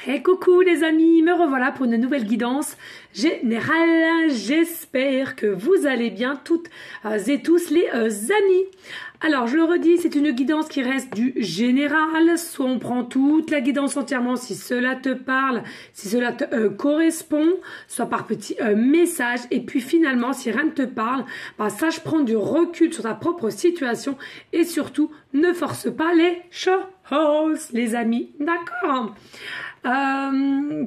Et coucou les amis, me revoilà pour une nouvelle guidance générale. J'espère que vous allez bien toutes et tous les amis. Alors je le redis, c'est une guidance qui reste du général. Soit on prend toute la guidance entièrement si cela te parle, si cela te correspond, soit par petits messages. Et puis finalement, si rien ne te parle, bah, sache prendre du recul sur ta propre situation et surtout ne force pas les choses, les amis. D'accord?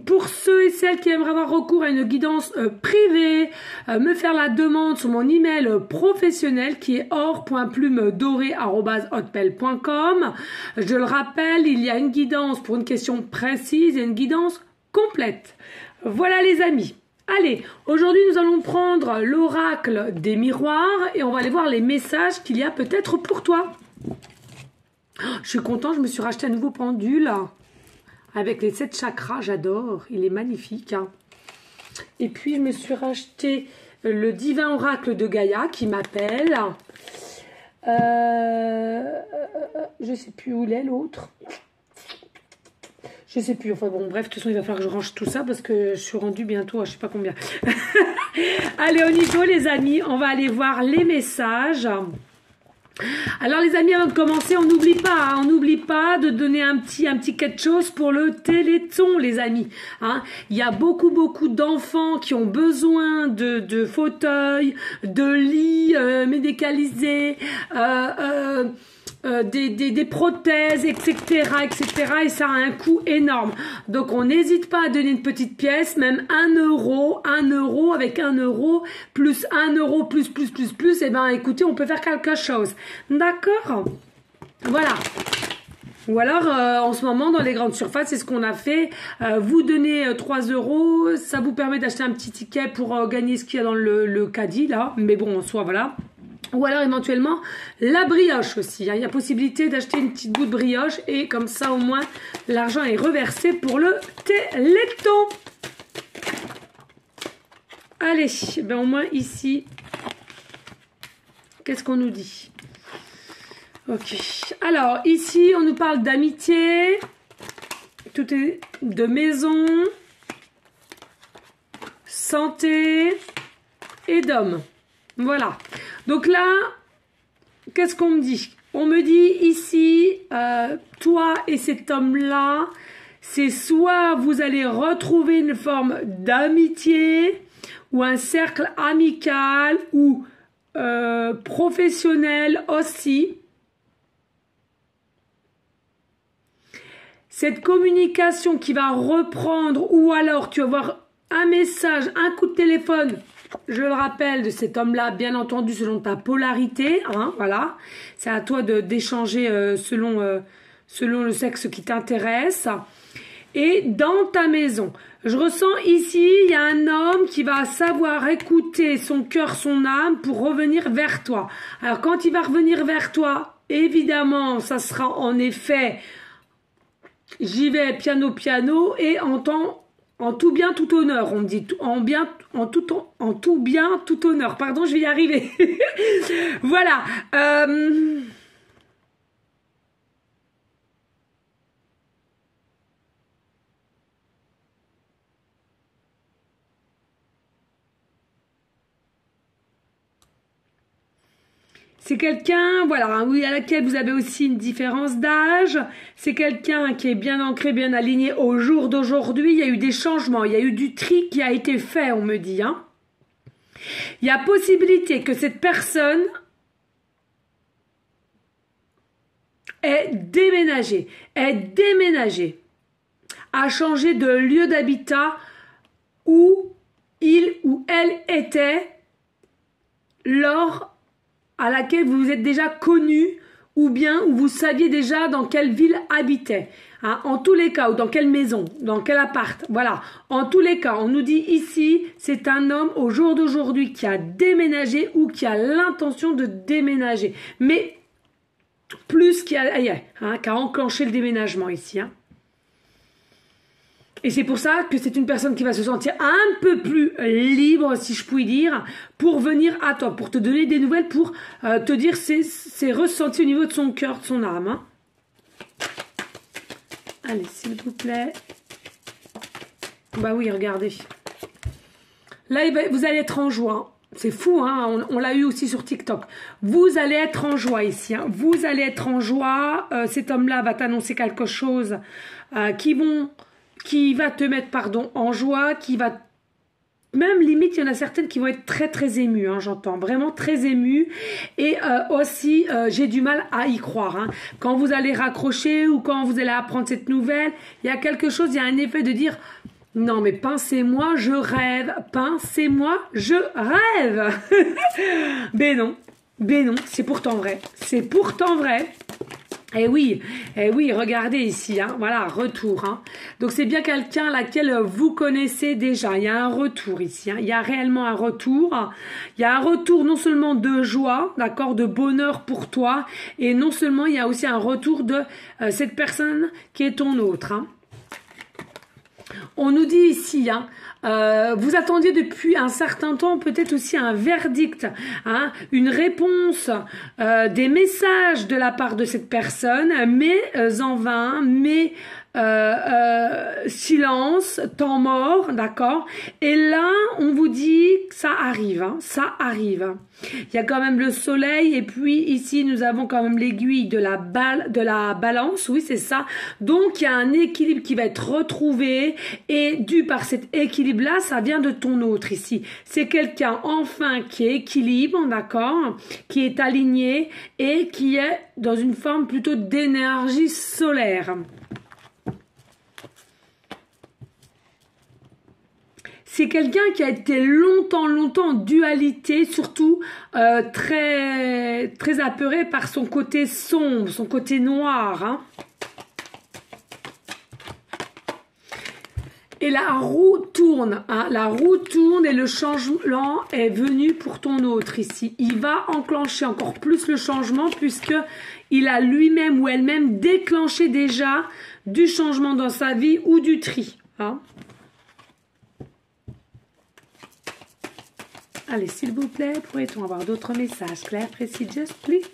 Pour ceux et celles qui aimeraient avoir recours à une guidance privée, me faire la demande sur mon email professionnel qui est or.plumedorée@hotmail.com. Je le rappelle, il y a une guidance pour une question précise et une guidance complète. Voilà les amis. Allez, aujourd'hui nous allons prendre l'oracle des miroirs et on va aller voir les messages qu'il y a peut-être pour toi. Je suis content, je me suis racheté un nouveau pendule. Avec les 7 chakras, j'adore. Il est magnifique. Hein. Et puis, je me suis racheté le divin oracle de Gaïa qui m'appelle. Je ne sais plus où il est, l'autre. Je ne sais plus. Enfin bon, bref, de toute façon, il va falloir que je range tout ça parce que je suis rendue bientôt à je ne sais pas combien. Allez, on y go, les amis. On va aller voir les messages. Alors les amis, avant de commencer, on n'oublie pas de donner un petit quelque chose pour le Téléthon, les amis. Hein, il y a beaucoup d'enfants qui ont besoin de fauteuils, de lits médicalisés, des prothèses, etc. Et ça a un coût énorme. Donc, on n'hésite pas à donner une petite pièce, même 1 euro, avec 1 euro, plus 1 euro, plus. Eh ben, écoutez, on peut faire quelque chose. D'accord? Voilà. Ou alors, en ce moment, dans les grandes surfaces, c'est ce qu'on a fait. Vous donnez 3 euros, ça vous permet d'acheter un petit ticket pour gagner ce qu'il y a dans le caddie, là. Mais bon, en soi, voilà. Ou alors éventuellement la brioche aussi. Hein. Il y a possibilité d'acheter une petite bout de brioche et comme ça au moins l'argent est reversé pour le Téléthon. Allez, ben au moins ici, qu'est-ce qu'on nous dit? Ok. Alors ici on nous parle d'amitié, tout est de maison, santé et d'homme. Voilà. Donc là, qu'est-ce qu'on me dit? On me dit ici, toi et cet homme-là, c'est soit vous allez retrouver une forme d'amitié ou un cercle amical ou professionnel aussi. Cette communication qui va reprendre ou alors tu vas avoir un message, un coup de téléphone. Je le rappelle, de cet homme-là, bien entendu, selon ta polarité, hein, voilà. C'est à toi d'échanger selon le sexe qui t'intéresse. Et dans ta maison, je ressens ici, il y a un homme qui va savoir écouter son cœur, son âme pour revenir vers toi. Alors, quand il va revenir vers toi, évidemment, ça sera en effet, j'y vais piano et en tout bien, tout honneur, on me dit, en tout bien, tout honneur. Pardon, je vais y arriver. Voilà. C'est quelqu'un, voilà, oui, à laquelle vous avez aussi une différence d'âge. C'est quelqu'un qui est bien ancré, bien aligné au jour d'aujourd'hui. Il y a eu des changements, il y a eu du tri qui a été fait, on me dit. Hein. Il y a possibilité que cette personne ait déménagé, a changé de lieu d'habitat où il ou elle était lors à laquelle vous vous êtes déjà connu ou bien où vous saviez déjà dans quelle ville habitait. Hein, en tous les cas, ou dans quelle maison, dans quel appart. Voilà. En tous les cas, on nous dit ici, c'est un homme au jour d'aujourd'hui qui a déménagé ou qui a l'intention de déménager. Mais plus qui a enclenché le déménagement ici. Hein. Et c'est pour ça que c'est une personne qui va se sentir un peu plus libre, si je puis dire, pour venir à toi, pour te donner des nouvelles, pour te dire ses ressentis au niveau de son cœur, de son âme. Hein. Allez, s'il vous plaît. Bah oui, regardez. Là, vous allez être en joie. C'est fou, hein, on l'a eu aussi sur TikTok. Vous allez être en joie ici. Hein. Vous allez être en joie. Cet homme-là va t'annoncer quelque chose qui va te mettre, pardon, en joie, qui va... Même limite, il y en a certaines qui vont être très très émues, hein, j'entends, vraiment très émues. Et aussi, j'ai du mal à y croire. Hein. Quand vous allez raccrocher ou quand vous allez apprendre cette nouvelle, il y a quelque chose, il y a un effet de dire... Non, mais pincez-moi, je rêve. Pincez-moi, je rêve. Mais non, c'est pourtant vrai. C'est pourtant vrai. Eh oui, regardez ici, hein, voilà, retour. Hein. Donc c'est bien quelqu'un laquelle vous connaissez déjà. Il y a un retour ici, hein. Il y a réellement un retour. Il y a un retour non seulement de joie, d'accord, de bonheur pour toi, et non seulement il y a aussi un retour de cette personne qui est ton autre. Hein. On nous dit ici, hein, vous attendiez depuis un certain temps peut-être aussi un verdict, hein, une réponse, des messages de la part de cette personne, mais en vain, mais silence, temps mort, d'accord. Et là, on vous dit que ça arrive, hein, ça arrive. Il y a quand même le soleil et puis ici nous avons quand même l'aiguille de la balance, oui c'est ça. Donc il y a un équilibre qui va être retrouvé et dû par cet équilibre là, ça vient de ton autre ici. C'est quelqu'un enfin qui est équilibre, d'accord, qui est aligné et qui est dans une forme plutôt d'énergie solaire. C'est quelqu'un qui a été longtemps en dualité, surtout très apeuré par son côté sombre, son côté noir. Hein. Et la roue tourne, hein, la roue tourne et le changement est venu pour ton autre ici. Il va enclencher encore plus le changement puisque il a lui-même ou elle-même déclenché déjà du changement dans sa vie ou du tri. Hein. Allez, s'il vous plaît, pourrait-on avoir d'autres messages clairs, précis, just please.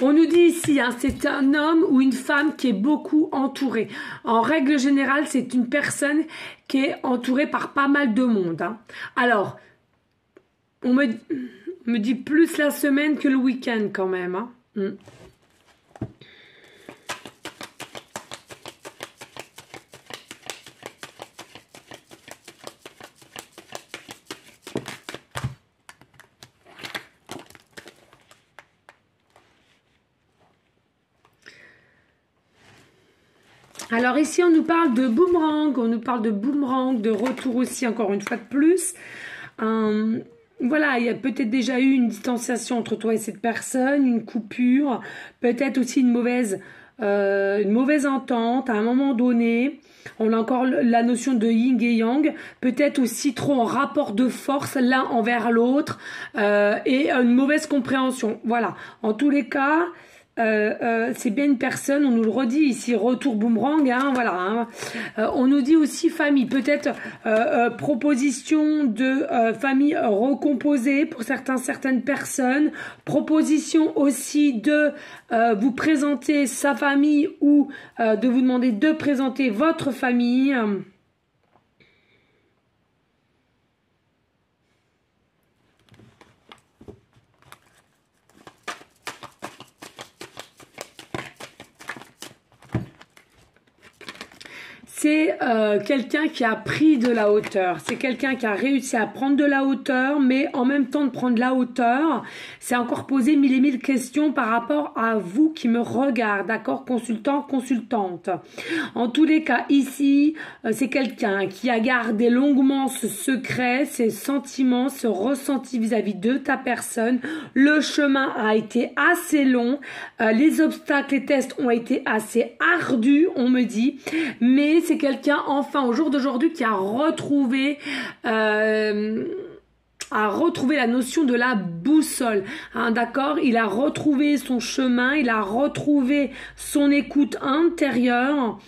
On nous dit ici, hein, c'est un homme ou une femme qui est beaucoup entouré. En règle générale, c'est une personne qui est entourée par pas mal de monde. Hein. Alors, on me dit plus la semaine que le week-end quand même. Hein. Alors ici, on nous parle de boomerang, de retour aussi, encore une fois de plus. Voilà, il y a peut-être déjà eu une distanciation entre toi et cette personne, une coupure, peut-être aussi une mauvaise entente à un moment donné. On a encore la notion de yin et yang, peut-être aussi trop en rapport de force l'un envers l'autre et une mauvaise compréhension. Voilà, en tous les cas... c'est bien une personne, on nous le redit ici, retour boomerang, hein, voilà. Hein. On nous dit aussi famille, peut-être proposition de famille recomposée pour certaines personnes, proposition aussi de vous présenter sa famille ou de vous demander de présenter votre famille. C'est quelqu'un qui a pris de la hauteur. C'est quelqu'un qui a réussi à prendre de la hauteur, mais en même temps de prendre de la hauteur, c'est encore poser mille et mille questions par rapport à vous qui me regardez, d'accord, consultant, consultante. En tous les cas, ici, c'est quelqu'un qui a gardé longuement ce secret, ses sentiments, ce ressenti vis-à-vis de ta personne. Le chemin a été assez long, les obstacles, les tests ont été assez ardus, on me dit, mais c'est quelqu'un, enfin, au jour d'aujourd'hui, qui a retrouvé la notion de la boussole, hein, d'accord. Il a retrouvé son chemin, il a retrouvé son écoute intérieure,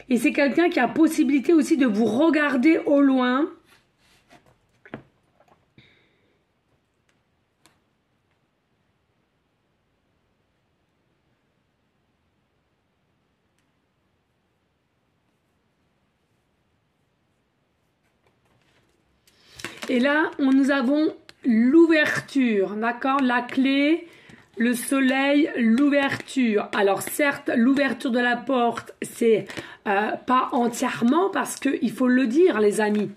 et c'est quelqu'un qui a possibilité aussi de vous regarder au loin. Et là, nous avons l'ouverture, d'accord? La clé, le soleil, l'ouverture. Alors certes, l'ouverture de la porte, c'est pas entièrement parce qu'il faut le dire, les amis.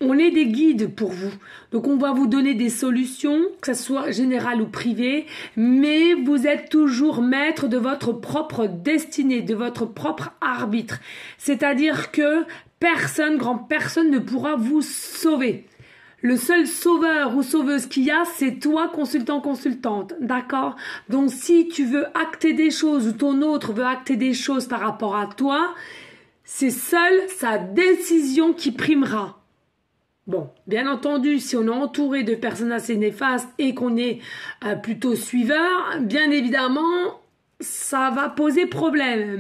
On est des guides pour vous. Donc, on va vous donner des solutions, que ce soit général ou privé, mais vous êtes toujours maître de votre propre destinée, de votre propre arbitre. C'est-à-dire que personne, grande personne ne pourra vous sauver. Le seul sauveur ou sauveuse qu'il y a, c'est toi, consultant, consultante. D'accord? Donc, si tu veux acter des choses ou ton autre veut acter des choses par rapport à toi, c'est seule sa décision qui primera. Bon, bien entendu, si on est entouré de personnes assez néfastes et qu'on est plutôt suiveur, bien évidemment, ça va poser problème.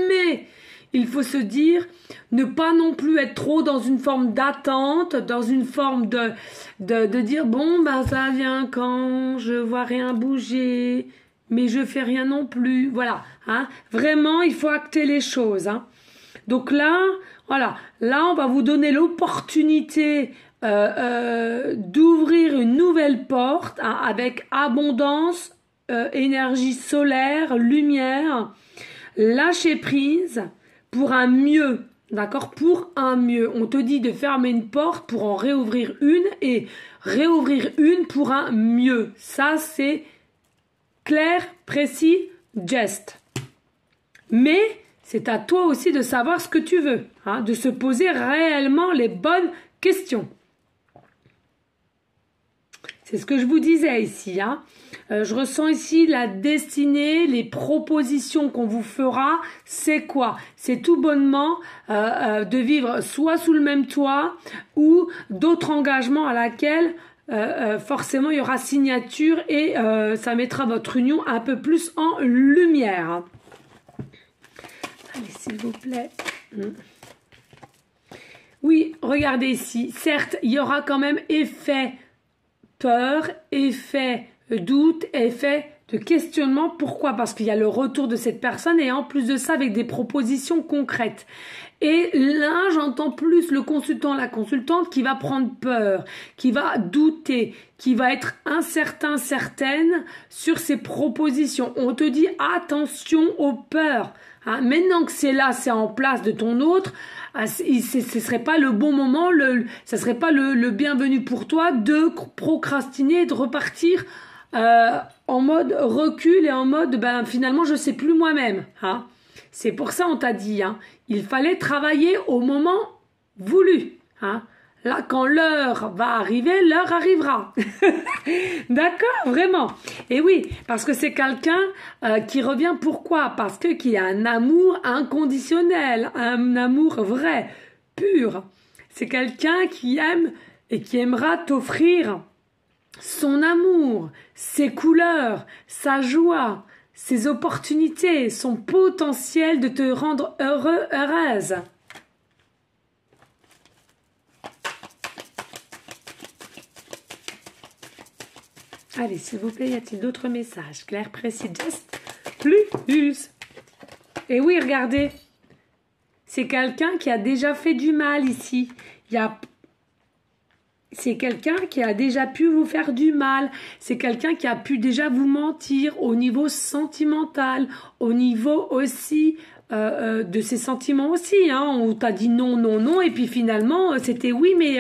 Mais il faut se dire, ne pas non plus être trop dans une forme d'attente, dans une forme de dire, bon, bah ça vient quand, je vois rien bouger, mais je fais rien non plus. Voilà, hein. Vraiment, il faut acter les choses, hein. Donc là, voilà, là on va vous donner l'opportunité d'ouvrir une nouvelle porte, hein, avec abondance, énergie solaire, lumière, lâcher prise pour un mieux, d'accord? Pour un mieux. On te dit de fermer une porte pour en réouvrir une et réouvrir une pour un mieux. Ça c'est clair, précis, just. Mais c'est à toi aussi de savoir ce que tu veux, hein, de se poser réellement les bonnes questions. C'est ce que je vous disais ici, hein. Je ressens ici la destinée, les propositions qu'on vous fera. C'est quoi? C'est tout bonnement de vivre soit sous le même toit ou d'autres engagements à laquelle forcément il y aura signature et ça mettra votre union un peu plus en lumière. Allez, s'il vous plaît. Oui, regardez ici. Certes, il y aura quand même effet peur, effet doute, effet de questionnement. Pourquoi? Parce qu'il y a le retour de cette personne et en plus de ça, avec des propositions concrètes. Et là, j'entends plus le consultant, la consultante qui va prendre peur, qui va douter, qui va être incertain, certaine sur ses propositions. On te dit attention aux peurs. Hein, maintenant que c'est là, c'est en place de ton autre, ce serait pas le bon moment, ça serait pas le bienvenu pour toi de procrastiner, de repartir en mode recul et en mode ben finalement je sais plus moi-même. Hein. C'est pour ça on t'a dit, hein, il fallait travailler au moment voulu. Hein. Là, quand l'heure va arriver, l'heure arrivera. D'accord, vraiment. Et oui, parce que c'est quelqu'un qui revient. Pourquoi? Parce que qu'il y a un amour inconditionnel, un amour vrai, pur. C'est quelqu'un qui aime et qui aimera t'offrir son amour, ses couleurs, sa joie, ses opportunités, son potentiel de te rendre heureux, heureuse. Allez, s'il vous plaît, y a-t-il d'autres messages? Clair, précis, just, plus. Et oui, regardez. C'est quelqu'un qui a déjà fait du mal ici. C'est quelqu'un qui a déjà pu vous faire du mal. C'est quelqu'un qui a pu déjà vous mentir au niveau sentimental, au niveau aussi de ses sentiments aussi. Hein. On t'a dit non, non, non, et puis finalement c'était oui, mais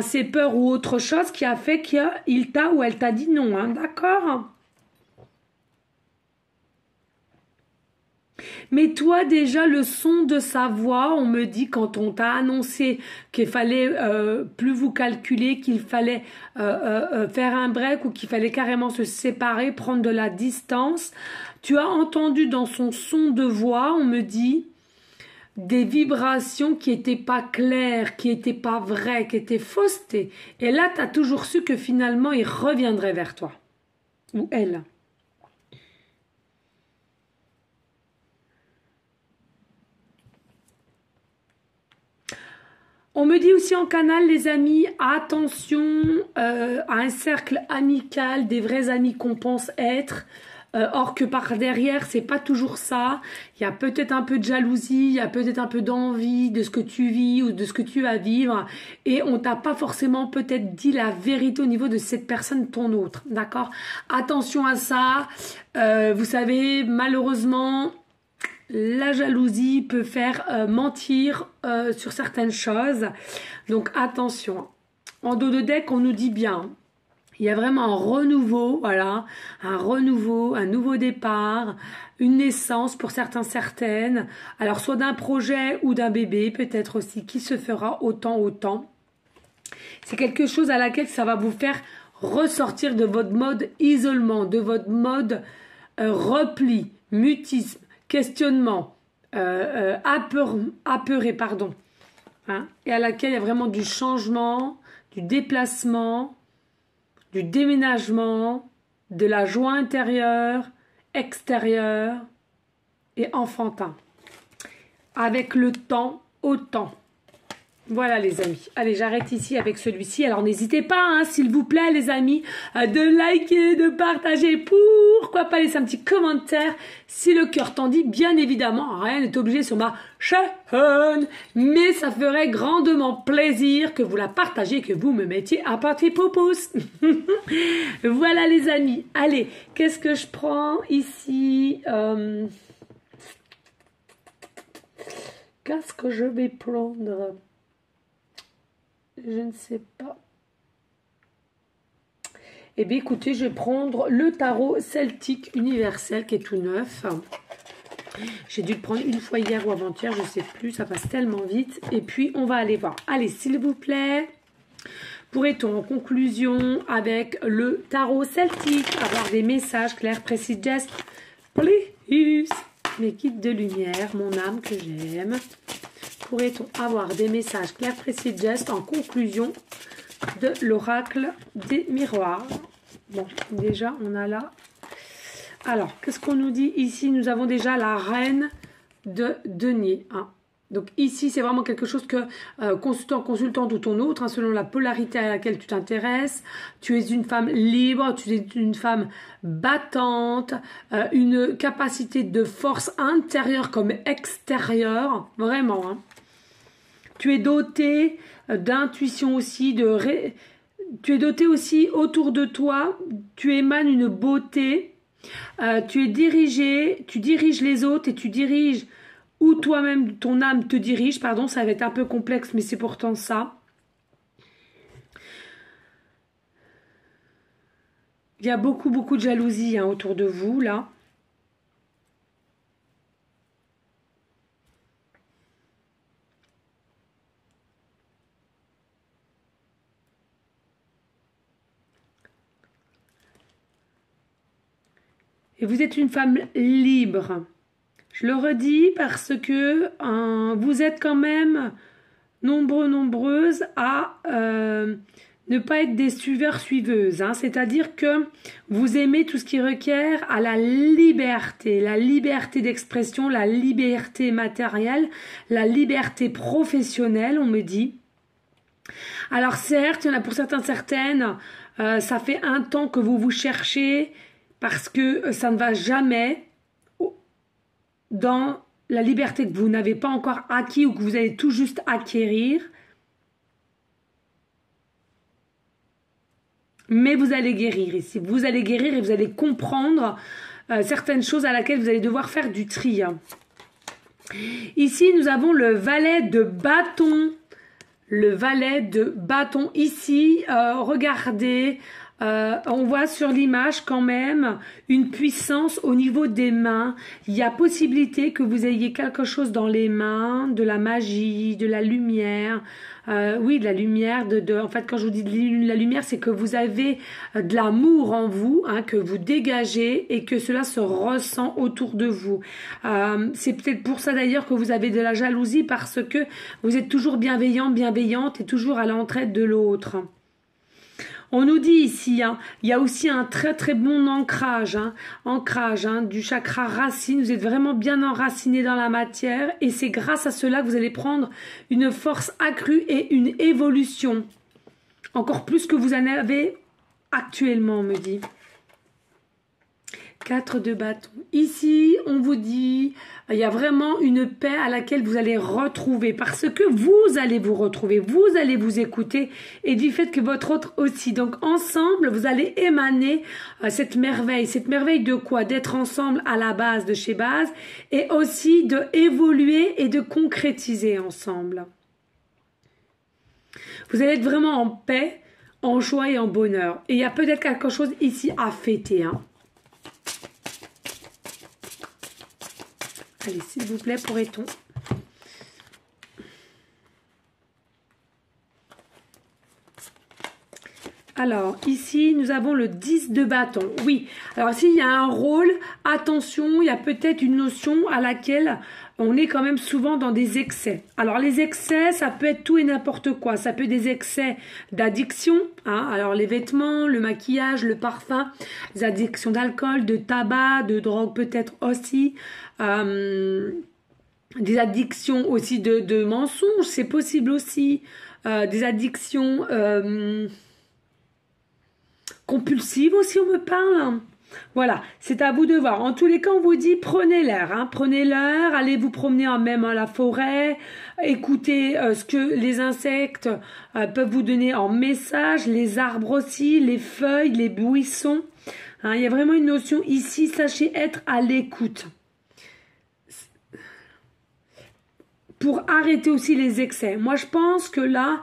c'est peur ou autre chose qui a fait qu'il t'a ou elle t'a dit non. Hein. D'accord? Mais toi déjà le son de sa voix, on me dit quand on t'a annoncé qu'il fallait plus vous calculer, qu'il fallait faire un break ou qu'il fallait carrément se séparer, prendre de la distance, tu as entendu dans son son de voix, on me dit, des vibrations qui n'étaient pas claires, qui n'étaient pas vraies, qui étaient faussetés. Et là, tu as toujours su que finalement, il reviendrait vers toi. Ou elle. On me dit aussi en canal, les amis, attention à un cercle amical, des vrais amis qu'on pense être. or que par derrière, c'est pas toujours ça. Il y a peut-être un peu de jalousie, il y a peut-être un peu d'envie de ce que tu vis ou de ce que tu vas vivre. Et on t'a pas forcément peut-être dit la vérité au niveau de cette personne, ton autre. D'accord? Attention à ça. Vous savez, malheureusement, la jalousie peut faire mentir sur certaines choses. Donc attention. En dos de deck, on nous dit bien. Il y a vraiment un renouveau, voilà, un renouveau, un nouveau départ, une naissance pour certains, certaines. Alors, soit d'un projet ou d'un bébé, peut-être aussi, qui se fera autant. C'est quelque chose à laquelle ça va vous faire ressortir de votre mode isolement, de votre mode repli, mutisme, questionnement, apeuré, pardon. Hein, et à laquelle il y a vraiment du changement, du déplacement, du déménagement, de la joie intérieure, extérieure et enfantin. Avec le temps, autant. Voilà les amis. Allez, j'arrête ici avec celui-ci. Alors n'hésitez pas, hein, s'il vous plaît les amis, de liker, de partager. Pourquoi pas laisser un petit commentaire si le cœur t'en dit. Bien évidemment, rien n'est obligé sur ma chaîne. Mais ça ferait grandement plaisir que vous la partagiez, que vous me mettiez un petit pouce. Voilà les amis. Allez, qu'est-ce que je prends ici Qu'est-ce que je vais prendre? Je ne sais pas. Eh bien, écoutez, je vais prendre le tarot celtique universel qui est tout neuf. J'ai dû le prendre une fois hier ou avant-hier, je ne sais plus, ça passe tellement vite. Et puis, on va aller voir. Allez, s'il vous plaît, pourrait-on en conclusion avec le tarot celtique avoir des messages clairs, précis, just, please, mes guides de lumière, mon âme que j'aime. Pourrait-on avoir des messages clairs, précis, gestes en conclusion de l'oracle des miroirs? Bon, déjà, on a là. Alors, qu'est-ce qu'on nous dit ici? Nous avons déjà la reine de denier. Hein. Donc ici, c'est vraiment quelque chose que consultant, consultante ou ton autre, hein, selon la polarité à laquelle tu t'intéresses, tu es une femme libre, tu es une femme battante, une capacité de force intérieure comme extérieure, vraiment. Hein. Tu es doté d'intuition aussi, tu es doté aussi autour de toi, tu émanes une beauté, tu es dirigé, tu diriges les autres et tu diriges, ou toi-même, ton âme te dirige, pardon, ça va être un peu complexe, mais c'est pourtant ça. Il y a beaucoup de jalousie hein, autour de vous, là. Et vous êtes une femme libre. Je le redis parce que vous êtes quand même nombreuses à ne pas être des suiveurs-suiveuses. Hein. C'est-à-dire que vous aimez tout ce qui requiert à la liberté d'expression, la liberté matérielle, la liberté professionnelle, on me dit. Alors certes, il y en a pour certaines, ça fait un temps que vous vous cherchez, parce que ça ne va jamais dans la liberté que vous n'avez pas encore acquis ou que vous allez tout juste acquérir. Mais vous allez guérir ici. Vous allez guérir et vous allez comprendre certaines choses à laquelle vous allez devoir faire du tri. Ici, nous avons le valet de bâton. Le valet de bâton. Ici, regardez... on voit sur l'image quand même une puissance au niveau des mains. Il y a possibilité que vous ayez quelque chose dans les mains, de la magie, de la lumière. Oui, de la lumière. En fait, quand je vous dis de la lumière, c'est que vous avez de l'amour en vous, hein, que vous dégagez et que cela se ressent autour de vous. C'est peut-être pour ça d'ailleurs que vous avez de la jalousie parce que vous êtes toujours bienveillante et toujours à l'entraide de l'autre. On nous dit ici, hein, il y a aussi un très bon ancrage, du chakra racine. Vous êtes vraiment bien enraciné dans la matière et c'est grâce à cela que vous allez prendre une force accrue et une évolution. Encore plus que vous en avez actuellement, on me dit. 4 de bâton. Ici, on vous dit, il y a vraiment une paix à laquelle vous allez retrouver parce que vous allez vous retrouver, vous allez vous écouter et du fait que votre autre aussi. Donc, ensemble, vous allez émaner cette merveille. Cette merveille de quoi? D'être ensemble à la base de chez Base et aussi de évoluer et de concrétiser ensemble. Vous allez être vraiment en paix, en joie et en bonheur. Et il y a peut-être quelque chose ici à fêter, hein. Allez, s'il vous plaît, pourrait-on? Alors, ici, nous avons le 10 de bâton. Oui, alors s'il y a un rôle, attention, il y a peut-être une notion à laquelle on est quand même souvent dans des excès. Alors, les excès, ça peut être tout et n'importe quoi. Ça peut être des excès d'addiction, hein, alors les vêtements, le maquillage, le parfum, des addictions d'alcool, de tabac, de drogue peut-être aussi, des addictions aussi de mensonges, c'est possible aussi, des addictions compulsives aussi, on me parle. Voilà, c'est à vous de voir. En tous les cas, on vous dit prenez l'air, hein, prenez l'air, allez vous promener même à la forêt, écoutez ce que les insectes peuvent vous donner en message, les arbres aussi, les feuilles, les buissons. Hein, il y a vraiment une notion ici, sachez être à l'écoute. Pour arrêter aussi les excès. Moi, je pense que là,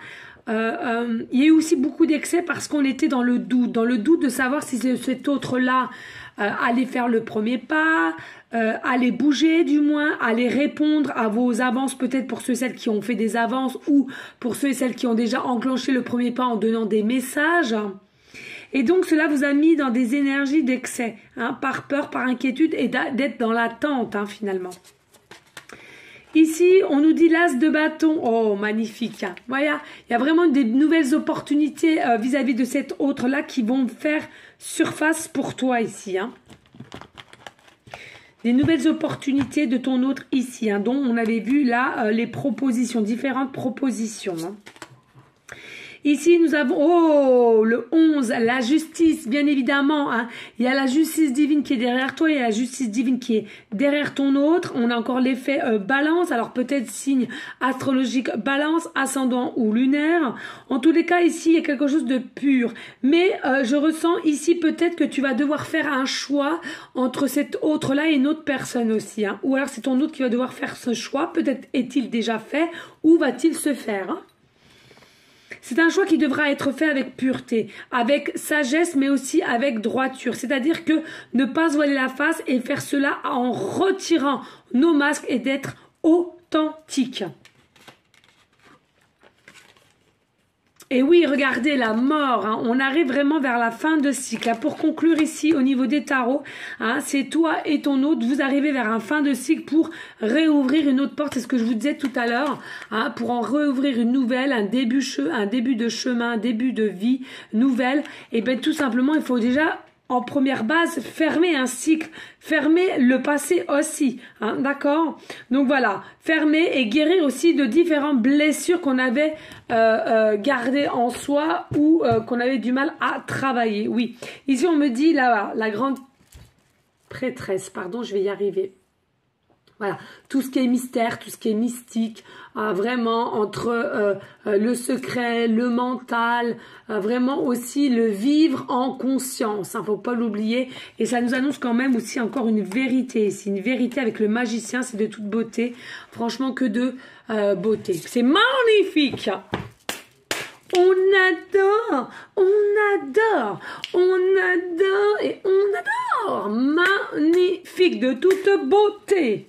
il y a eu aussi beaucoup d'excès parce qu'on était dans le doute de savoir si cet autre-là allait faire le premier pas, allait bouger du moins, allait répondre à vos avances, peut-être pour ceux et celles qui ont fait des avances ou pour ceux et celles qui ont déjà enclenché le premier pas en donnant des messages. Et donc, cela vous a mis dans des énergies d'excès, hein, par peur, par inquiétude et d'être dans l'attente, hein, finalement. Ici, on nous dit l'as de bâton. Oh, magnifique. Voilà, il y a vraiment des nouvelles opportunités vis-à-vis de cet autre-là qui vont faire surface pour toi ici. Hein. Des nouvelles opportunités de ton autre ici, hein, dont on avait vu là les propositions, différentes propositions. Hein. Ici, nous avons, oh, le 11, la justice, bien évidemment. Hein. Il y a la justice divine qui est derrière toi, il y a la justice divine qui est derrière ton autre. On a encore l'effet balance, alors peut-être signe astrologique balance, ascendant ou lunaire. En tous les cas, ici, il y a quelque chose de pur. Mais je ressens ici peut-être que tu vas devoir faire un choix entre cet autre-là et une autre personne aussi. Hein. Ou alors c'est ton autre qui va devoir faire ce choix. Peut-être est-il déjà fait ou va-t-il se faire, hein. C'est un choix qui devra être fait avec pureté, avec sagesse, mais aussi avec droiture. C'est-à-dire que ne pas se voiler la face et faire cela en retirant nos masques et d'être authentique. Et oui, regardez la mort, hein, on arrive vraiment vers la fin de cycle. Pour conclure ici au niveau des tarots, hein, c'est toi et ton autre, vous arrivez vers un fin de cycle pour réouvrir une autre porte, c'est ce que je vous disais tout à l'heure, hein, pour en réouvrir une nouvelle, un début de chemin, un début de vie nouvelle. Et bien tout simplement, il faut déjà en première base, fermer un cycle, fermer le passé aussi, hein, d'accord? Donc voilà, fermer et guérir aussi de différentes blessures qu'on avait gardées en soi ou qu'on avait du mal à travailler. Oui, ici on me dit là, la grande prêtresse, pardon, je vais y arriver. Voilà, tout ce qui est mystère, tout ce qui est mystique, vraiment entre le secret, le mental, vraiment aussi le vivre en conscience, hein, faut pas l'oublier. Et ça nous annonce quand même aussi encore une vérité ici, une vérité avec le magicien, c'est de toute beauté, franchement que de beauté. C'est magnifique. On adore, on adore, on adore et on adore. Magnifique, de toute beauté.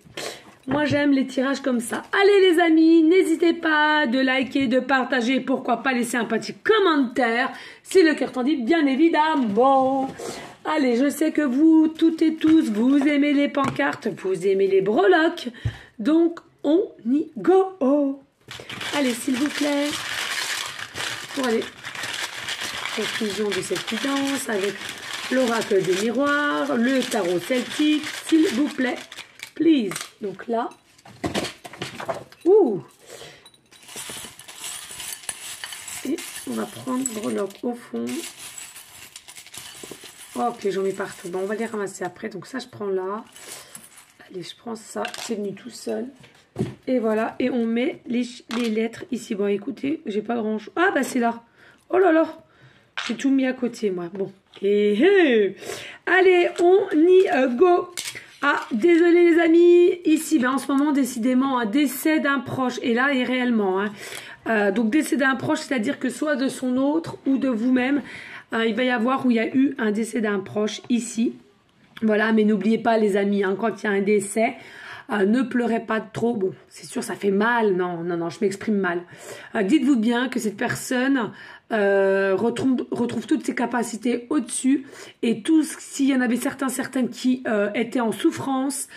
Moi, j'aime les tirages comme ça. Allez les amis, n'hésitez pas de liker, de partager, pourquoi pas laisser un petit commentaire, si le cœur t'en dit, bien évidemment. Allez, je sais que vous, toutes et tous, vous aimez les pancartes, vous aimez les breloques, donc on y go. Allez, s'il vous plaît, pour aller conclusion de cette guidance avec l'oracle des miroirs, le tarot celtique, s'il vous plaît, please. Donc là, ouh, et on va prendre breloque au fond. Ok, j'en mets partout. Bon, on va les ramasser après. Donc ça, je prends là. Allez, je prends ça. C'est venu tout seul. Et voilà. Et on met les lettres ici. Bon, écoutez, j'ai pas grand chose. Ah, bah c'est là. Oh là là. J'ai tout mis à côté, moi. Bon. Et allez, on y go. Ah, désolé les amis. Ici, ben, en ce moment, décidément, un décès d'un proche. Et là, et réellement. Hein. Donc, décès d'un proche, c'est-à-dire que soit de son autre ou de vous-même, il va y avoir où il y a eu un décès d'un proche ici. Voilà, mais n'oubliez pas les amis, hein, quand il y a un décès, ne pleurez pas trop. Bon, c'est sûr, ça fait mal. Non, non, non, je m'exprime mal. Dites-vous bien que cette personne retrouve toutes ses capacités au-dessus. Et tout, s'il y en avait certaines qui étaient en souffrance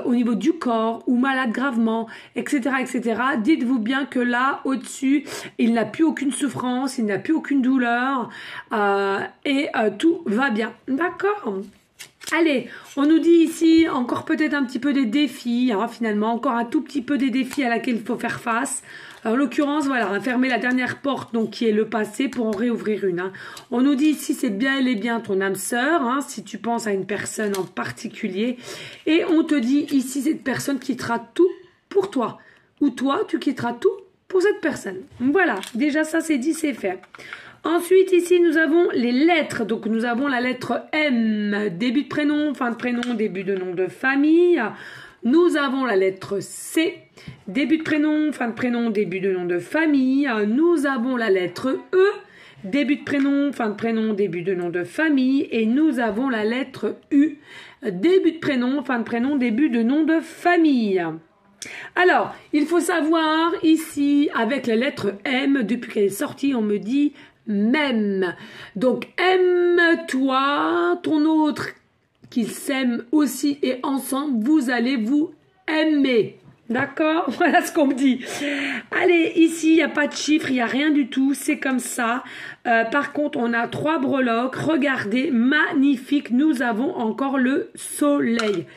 au niveau du corps ou malades gravement, etc., etc., dites-vous bien que là, au-dessus, il n'a plus aucune souffrance, il n'a plus aucune douleur et tout va bien. D'accord ? Allez, on nous dit ici encore peut-être un petit peu des défis, hein, finalement, encore un tout petit peu des défis à laquelle il faut faire face. En l'occurrence, voilà, fermer la dernière porte, donc qui est le passé, pour en réouvrir une. Hein. On nous dit ici, c'est bien et bien ton âme sœur, hein, si tu penses à une personne en particulier. Et on te dit ici, cette personne quittera tout pour toi. Ou toi, tu quitteras tout pour cette personne. Voilà, déjà ça c'est dit, c'est fait. Ensuite, ici, nous avons les lettres. Donc, nous avons la lettre M, début de prénom, fin de prénom, début de nom de famille. Nous avons la lettre C, début de prénom, fin de prénom, début de nom de famille. Nous avons la lettre E, début de prénom, fin de prénom, début de nom de famille. Et nous avons la lettre U, début de prénom, fin de prénom, début de nom de famille. Alors, il faut savoir ici, avec la lettre M, depuis qu'elle est sortie, on me dit même. Donc, aime-toi, ton autre, qu'ils s'aiment aussi et ensemble, vous allez vous aimer. D'accord? Voilà ce qu'on me dit. Allez, ici, il n'y a pas de chiffre, il n'y a rien du tout, c'est comme ça. Par contre, on a 3 breloques. Regardez, magnifique, nous avons encore le soleil.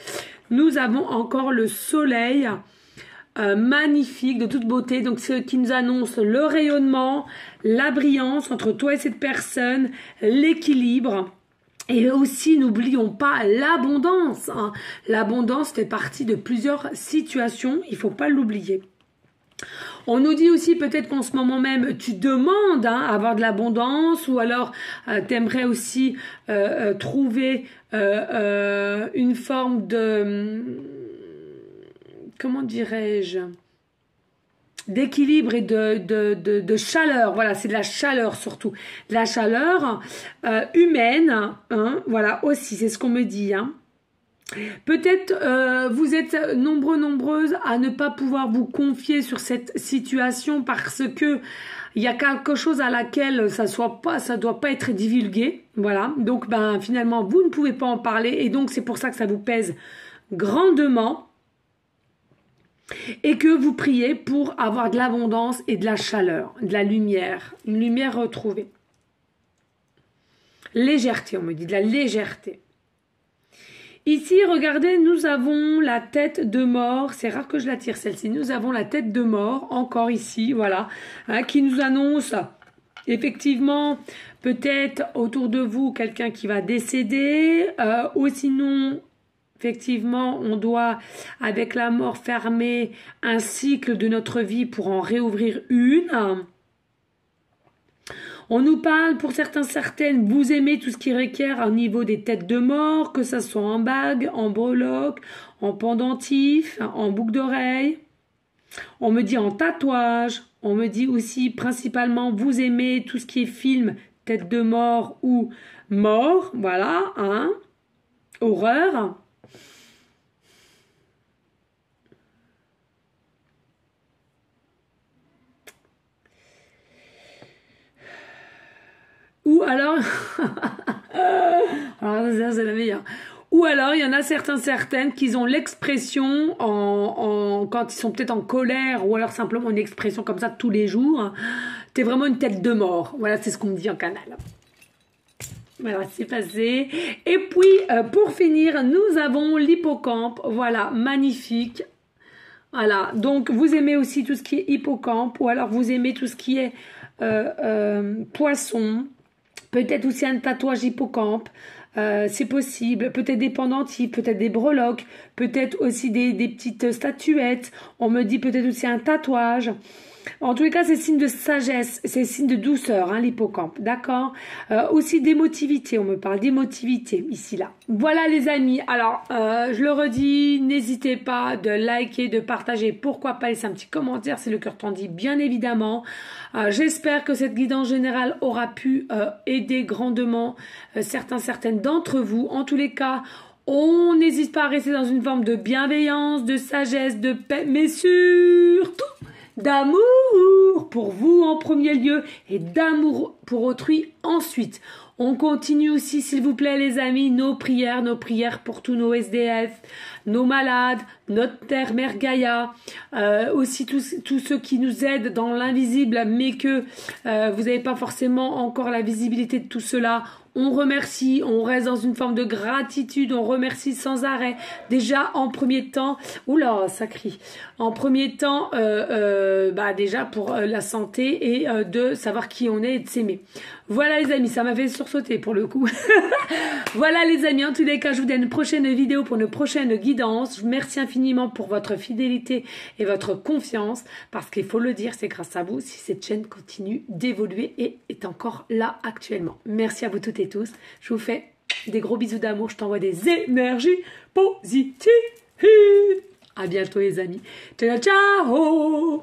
Nous avons encore le soleil. Magnifique, de toute beauté, donc ce qui nous annonce le rayonnement, la brillance entre toi et cette personne, l'équilibre. Et aussi, n'oublions pas l'abondance. Hein. L'abondance fait partie de plusieurs situations, il ne faut pas l'oublier. On nous dit aussi peut-être qu'en ce moment même, tu demandes à avoir de l'abondance ou alors tu aimerais aussi trouver une forme de... comment dirais-je, d'équilibre et de chaleur. Voilà, c'est de la chaleur surtout. De la chaleur humaine, hein, voilà, aussi, c'est ce qu'on me dit. Hein. Peut-être vous êtes nombreuses à ne pas pouvoir vous confier sur cette situation parce que il y a quelque chose à laquelle ça doit pas être divulgué. Voilà, donc ben finalement vous ne pouvez pas en parler et donc c'est pour ça que ça vous pèse grandement. Et que vous priez pour avoir de l'abondance et de la chaleur, de la lumière, une lumière retrouvée. Légèreté, on me dit, de la légèreté. Ici, regardez, nous avons la tête de mort. C'est rare que je la tire, celle-ci. Nous avons la tête de mort, encore ici, voilà, hein, qui nous annonce effectivement peut-être autour de vous quelqu'un qui va décéder, ou sinon... effectivement, on doit, avec la mort, fermer un cycle de notre vie pour en réouvrir une. On nous parle, pour certaines, vous aimez tout ce qui requiert au niveau des têtes de mort, que ça soit en bague, en breloque, en pendentif, en boucle d'oreille. On me dit en tatouage. On me dit aussi, principalement, vous aimez tout ce qui est film, tête de mort ou mort. Voilà, hein. Horreur. Ou alors, alors ça c'est la meilleure. Ou alors il y en a certaines qui ont l'expression quand ils sont peut-être en colère ou alors simplement une expression comme ça tous les jours. T'es vraiment une tête de mort. Voilà, c'est ce qu'on me dit en canal. Voilà, c'est passé. Et puis pour finir, nous avons l'hippocampe. Voilà, magnifique. Voilà, donc vous aimez aussi tout ce qui est hippocampe ou alors vous aimez tout ce qui est poisson. Peut-être aussi un tatouage hippocampe. c'est possible, peut-être des pendentifs, peut-être des breloques, peut-être aussi des petites statuettes, on me dit peut-être aussi un tatouage. En tous les cas, c'est signe de sagesse, c'est signe de douceur, hein, l'hippocampe, d'accord. Aussi d'émotivité, on me parle d'émotivité ici, là. Voilà les amis, alors je le redis, n'hésitez pas de liker, de partager, pourquoi pas laisser un petit commentaire si le cœur t'en dit, bien évidemment. J'espère que cette guidance générale aura pu aider grandement certaines d'entre vous. En tous les cas, on n'hésite pas à rester dans une forme de bienveillance, de sagesse, de paix, mais surtout d'amour pour vous en premier lieu et d'amour pour autrui ensuite. On continue aussi, s'il vous plaît, les amis, nos prières pour tous nos SDF, nos malades, notre terre, Mère Gaïa, aussi tous ceux qui nous aident dans l'invisible, mais que vous n'avez pas forcément encore la visibilité de tout cela. On remercie, on reste dans une forme de gratitude, on remercie sans arrêt. Déjà en premier temps, oula, ça crie. En premier temps, déjà pour la santé et de savoir qui on est et de s'aimer. Voilà les amis, ça m'a fait sursauter pour le coup. Voilà les amis, en tous les cas, je vous dis à une prochaine vidéo pour une prochaine guidance. Je vous remercie infiniment pour votre fidélité et votre confiance, parce qu'il faut le dire, c'est grâce à vous si cette chaîne continue d'évoluer et est encore là actuellement. Merci à vous toutes et tous. Je vous fais des gros bisous d'amour. Je t'envoie des énergies positives. À bientôt les amis. Ciao, ciao.